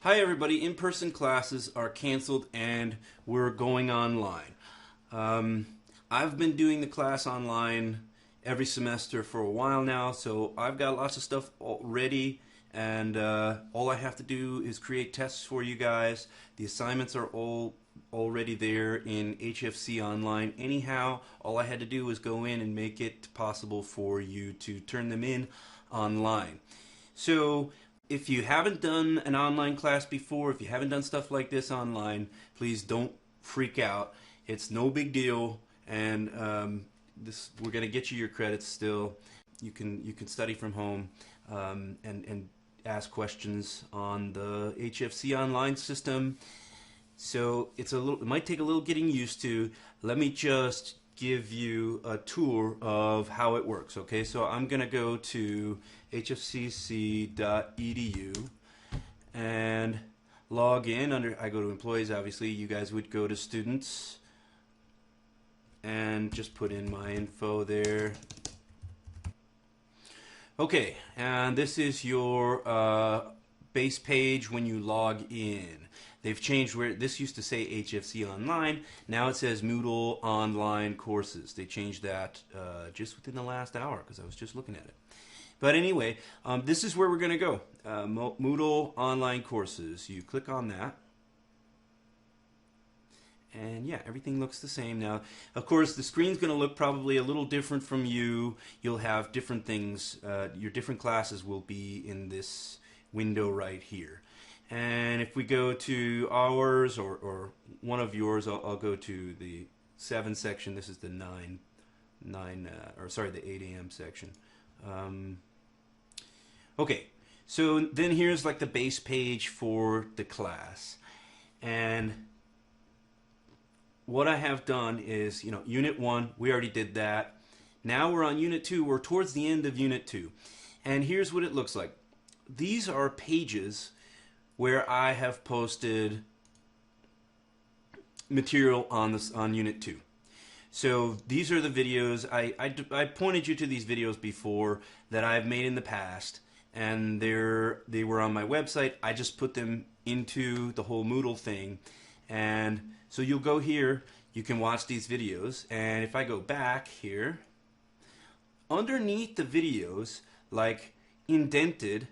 Hi everybody, in-person classes are canceled and we're going online. I've been doing the class online every semester for a while now, so I've got lots of stuff ready, and all I have to do is create tests for you guys. The assignments are all already there in HFC Online. Anyhow, all I had to do was go in and make it possible for you to turn them in online. So if you haven't done an online class before, if you haven't done stuff like this online, please don't freak out. It's no big deal, and we're going to get you your credits still. You can study from home and ask questions on the HFC Online system. So it might take a little getting used to. Let me just give you a tour of how it works. Okay, so I'm gonna go to hfcc.edu and log in. I go to employees. Obviously, you guys would go to students and just put in my info there. Okay, and this is your base page when you log in. They've changed where this used to say HFC Online. Now it says Moodle Online Courses. They changed that just within the last hour because I was just looking at it. But anyway, this is where we're going to go. Moodle Online Courses. You click on that. And yeah, everything looks the same now. Of course, the screen's going to look probably a little different from you. You'll have different things. Your different classes will be in this window right here. And if we go to ours or one of yours, I'll go to the 7 section. This is the 8 a.m. section. Okay, so then here's like the base page for the class. And what I have done is, Unit 1, we already did that. Now we're on Unit 2. We're towards the end of Unit 2. And here's what it looks like. These are pages where I have posted material on Unit 2. So these are the videos. I pointed you to these videos before that I've made in the past, and they were on my website. I just put them into the whole Moodle thing. And so you'll go here, you can watch these videos, and if I go back here, underneath the videos, like indented,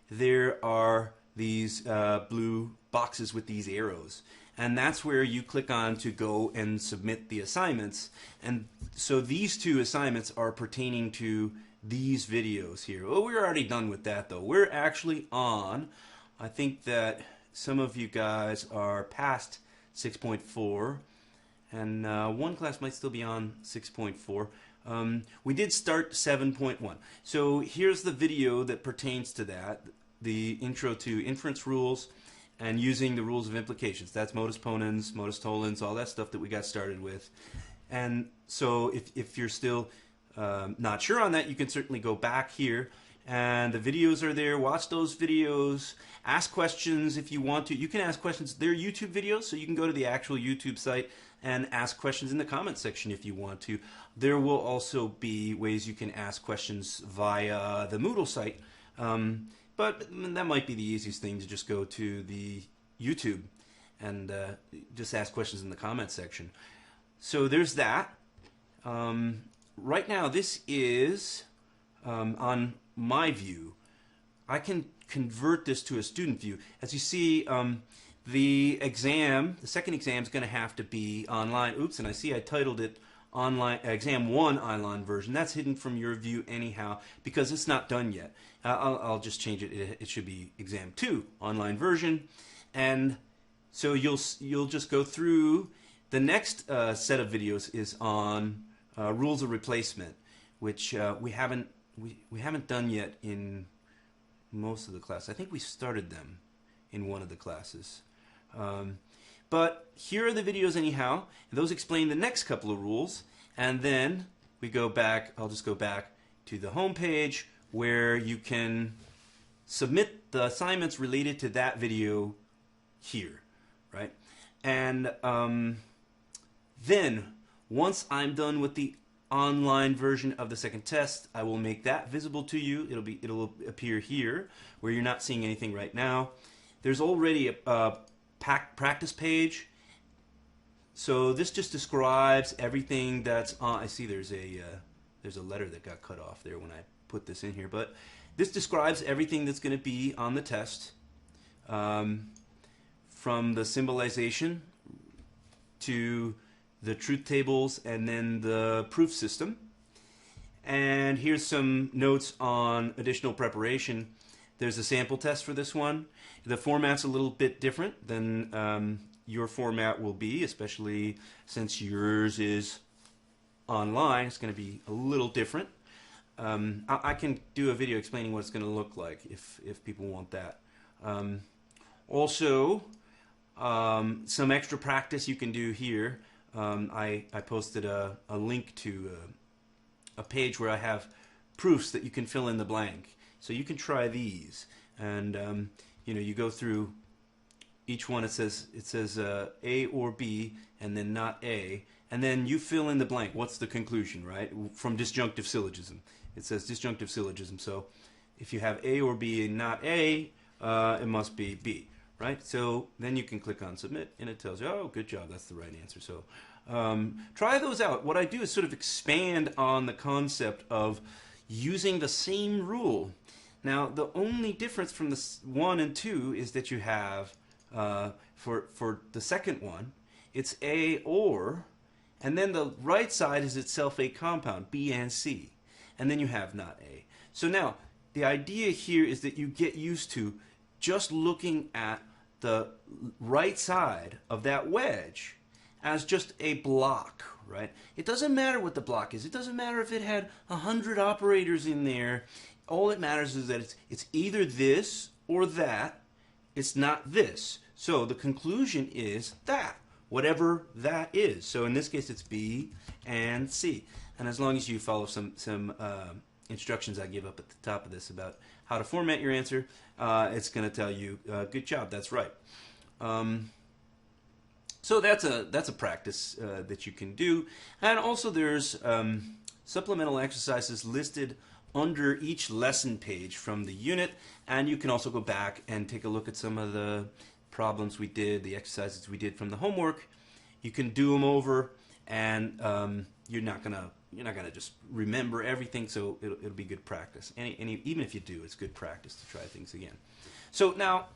there are these blue boxes with these arrows, and that's where you click on to go and submit the assignments. And so these two assignments are pertaining to these videos here. Oh, we're already done with that though. We're actually on, I think that some of you guys are past 6.4, and one class might still be on 6.4. We did start 7.1. So here's the video that pertains to that. The intro to inference rules and using the rules of implications. That's modus ponens, modus tollens, all that stuff that we got started with. And so if you're still not sure on that, you can certainly go back here, and the videos are there. Watch those videos. Ask questions if you want to. You can ask questions. They're YouTube videos, so you can go to the actual YouTube site and ask questions in the comment section if you want to. There will also be ways you can ask questions via the Moodle site. But that might be the easiest thing, to just go to the YouTube and just ask questions in the comment section. So there's that. Right now, this is on my view. I can convert this to a student view. As you see, the second exam is going to have to be online. Oops, and I see I titled it online exam 1 online version. That's hidden from your view anyhow because it's not done yet. I'll just change it. It should be exam 2 online version. And so you'll just go through. The next set of videos is on rules of replacement, which we haven't done yet in most of the class. I think we started them in one of the classes. But here are the videos anyhow. Those explain the next couple of rules, and then we go back. I'll just go back to the home page where you can submit the assignments related to that video here, right? And then once I'm done with the online version of the second test, I will make that visible to you. It'll appear here where you're not seeing anything right now. there's already a practice page. So this just describes everything that's on. I see there's a letter that got cut off there when I put this in here, but this describes everything that's going to be on the test, from the symbolization to the truth tables and then the proof system. And here's some notes on additional preparation. There's a sample test for this one. The format's a little bit different than your format will be, especially since yours is online. It's going to be a little different. I can do a video explaining what it's going to look like if people want that. Also, some extra practice you can do here. I posted a link to a page where I have proofs that you can fill in the blank. So you can try these, and you go through each one. It says A or B, and then not A, and then you fill in the blank. What's the conclusion, right? From disjunctive syllogism. It says disjunctive syllogism. So if you have A or B and not A, it must be B, right? So then you can click on submit, and it tells you, oh, good job, that's the right answer. So try those out. What I do is sort of expand on the concept of using the same rule. Now, the only difference from the 1 and 2 is that you have, for the second one, it's A or, and then the right side is itself a compound, B and C. And then you have not A. So now, the idea here is that you get used to just looking at the right side of that wedge as just a block, right? It doesn't matter what the block is. It doesn't matter if it had 100 operators in there. All it matters is that it's either this or that. It's not this. So the conclusion is that, whatever that is. So in this case, it's B and C. And as long as you follow some instructions I give up at the top of this about how to format your answer, it's going to tell you, good job, that's right. So that's a practice that you can do. And also there's supplemental exercises listed under each lesson page from the unit, and you can also go back and take a look at some of the problems we did, the exercises we did from the homework. You can do them over, and you're not gonna just remember everything, so it'll be good practice. Even if you do, it's good practice to try things again. So now,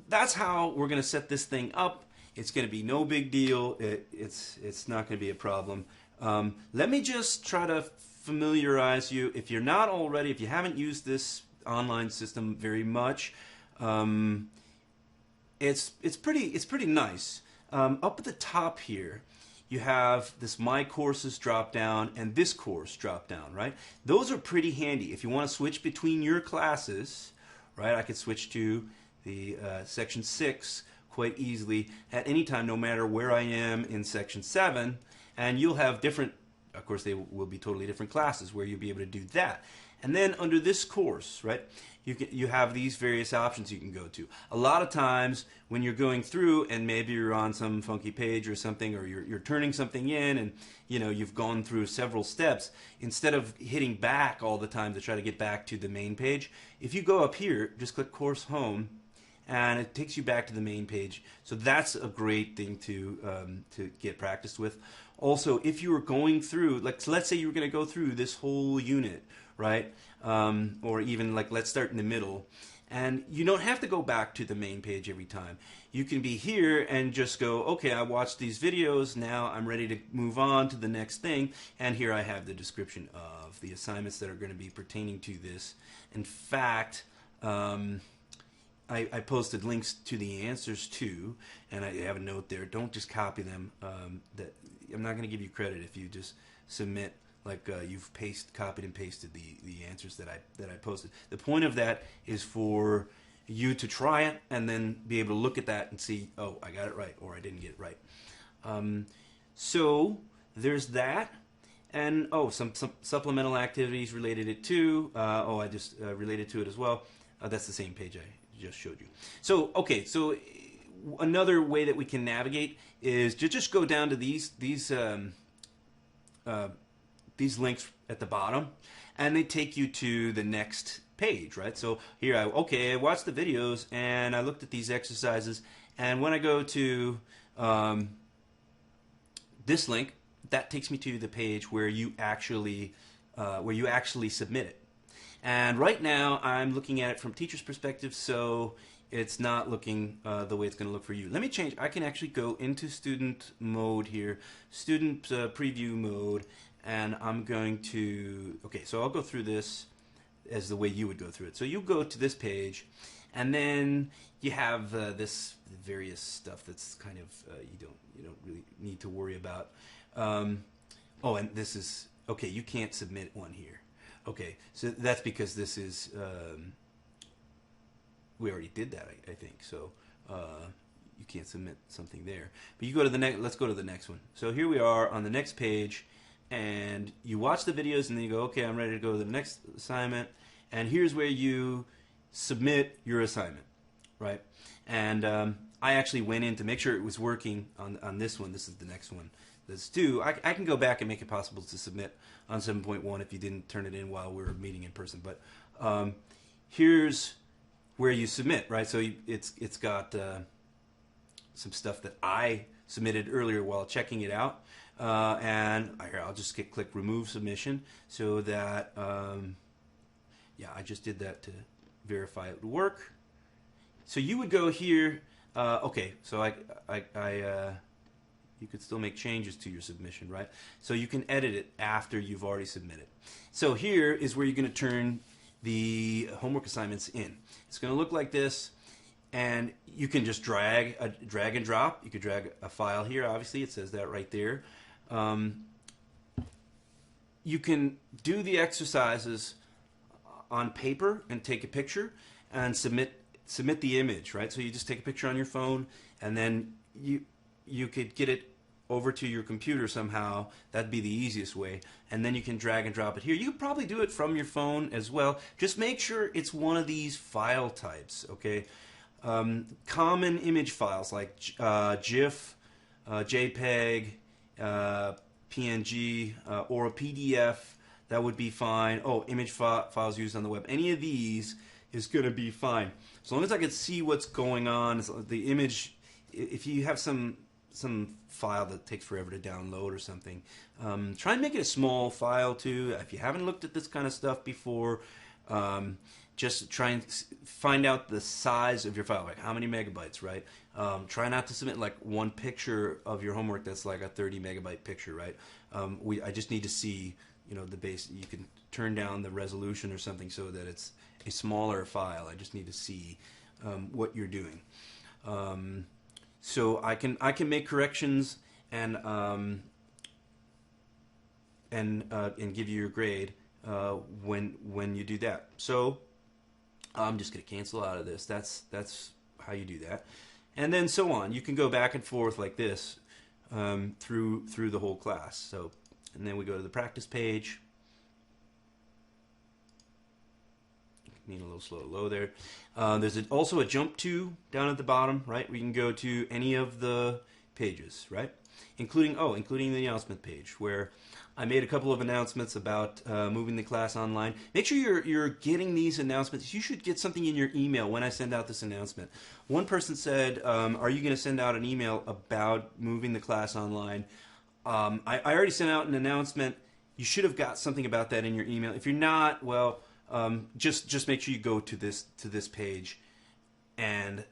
that's how we're gonna set this thing up. It's gonna be no big deal. It's not gonna be a problem. Let me just try to familiarize you. If you're not already, if you haven't used this online system very much, it's pretty nice. Up at the top here, you have this My Courses drop down and this course drop down, right? Those are pretty handy. If you want to switch between your classes, right, I could switch to the section 6 quite easily at any time, no matter where I am in section 7, and you'll have different, of course they will be totally different classes where you'll be able to do that. And then under this course, right, you have these various options you can go to. A lot of times when you're going through and maybe you're on some funky page or something, or you're turning something in and you've gone through several steps, instead of hitting back all the time to try to get back to the main page, if you go up here, just click Course Home, and it takes you back to the main page. So that's a great thing to get practiced with. Also, if you were going through, like, let's say you were going to go through this whole unit, right? Or even like, let's start in the middle, and you don't have to go back to the main page every time. You can be here and just go, okay, I watched these videos, now I'm ready to move on to the next thing, and here I have the description of the assignments that are going to be pertaining to this. In fact, I posted links to the answers too, and I have a note there. Don't just copy them. That I'm not going to give you credit if you just submit like you've copied and pasted the answers that I posted. The point of that is for you to try it and then be able to look at that and see, oh, I got it right, or I didn't get it right. So there's that. And some supplemental activities related it to. I just related to it as well. That's the same page I just showed you. So okay, so another way that we can navigate is to just go down to these links at the bottom, and they take you to the next page, right? So here, I watched the videos and I looked at these exercises, and when I go to this link, that takes me to the page where you actually submit it. And right now, I'm looking at it from teacher's perspective, so it's not looking the way it's going to look for you. Let me change. I can actually go into student mode here, student preview mode, and I'm going to, okay, so I'll go through this as the way you would go through it. So you go to this page, and then you have this various stuff that's kind of you don't really need to worry about. Oh, and this is, okay, you can't submit one here. Okay, so that's because this is, we already did that, I think. So you can't submit something there. But you go to the next, let's go to the next one. So here we are on the next page, and you watch the videos, and then you go, okay, I'm ready to go to the next assignment. And here's where you submit your assignment, right? And I actually went in to make sure it was working on this one. This is the next one. This too. I can go back and make it possible to submit on 7.1 if you didn't turn it in while we were meeting in person. But here's where you submit, right? So it's got some stuff that I submitted earlier while checking it out. And here, I'll just click remove submission so that, yeah, I just did that to verify it would work. So you would go here, okay, so you could still make changes to your submission, right? So you can edit it after you've already submitted. So here is where you're going to turn the homework assignments in. It's going to look like this, and you can just drag and drop. You could drag a file here, obviously. It says that right there. You can do the exercises on paper and take a picture and submit the image, right? So you just take a picture on your phone, and then you could get it over to your computer somehow. That'd be the easiest way. And then you can drag and drop it here. You could probably do it from your phone as well. Just make sure it's one of these file types, okay? Common image files like GIF, JPEG, PNG, or a PDF, that would be fine. Oh, image files used on the web. Any of these is going to be fine. As long as I can see what's going on, the image, if you have some file that takes forever to download or something, try and make it a small file too. If you haven't looked at this kind of stuff before, just try and find out the size of your file, like how many megabytes, right? Try not to submit like one picture of your homework that's like a 30 megabyte picture, right? I just need to see, the base. You can turn down the resolution or something so that it's a smaller file. I just need to see what you're doing. So I can make corrections and give you your grade when you do that. So I'm just going to cancel out of this. That's how you do that, and then so on. You can go back and forth like this through the whole class. So, and then we go to the practice page. Need a little slow low there. There's also a jump to down at the bottom, right? We can go to any of the pages, right? Including the announcement page, where I made a couple of announcements about moving the class online. Make sure you're getting these announcements. You should get something in your email when I send out this announcement. One person said, are you going to send out an email about moving the class online? I already sent out an announcement. You should have got something about that in your email. If you're not, well, just make sure you go to this page, and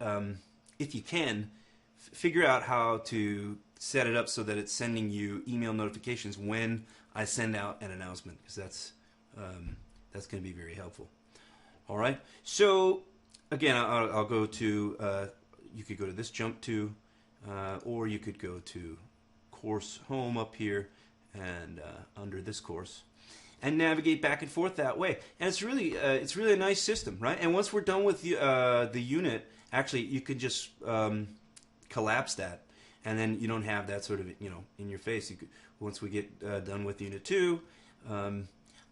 if you can, figure out how to set it up so that it's sending you email notifications when I send out an announcement, because that's going to be very helpful. All right. So again, I'll go to. You could go to this jump to, or you could go to course home up here, and under this course, and navigate back and forth that way. And it's really a nice system, right? And once we're done with the unit, actually, you can just collapse that, and then you don't have that sort of in your face. Once we get done with Unit 2, I'm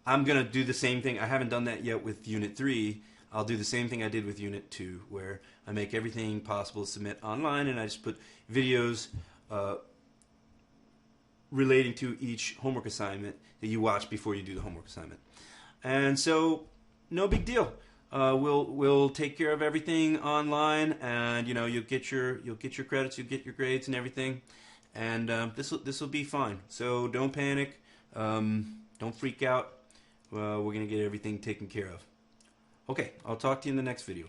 going to do the same thing. I haven't done that yet with Unit 3. I'll do the same thing I did with Unit 2, where I make everything possible to submit online, and I just put videos relating to each homework assignment that you watch before you do the homework assignment. And so, no big deal. we'll take care of everything online, and you know you'll get your credits, you'll get your grades and everything, and this will be fine. So don't panic, don't freak out. We're gonna get everything taken care of. Okay, I'll talk to you in the next video.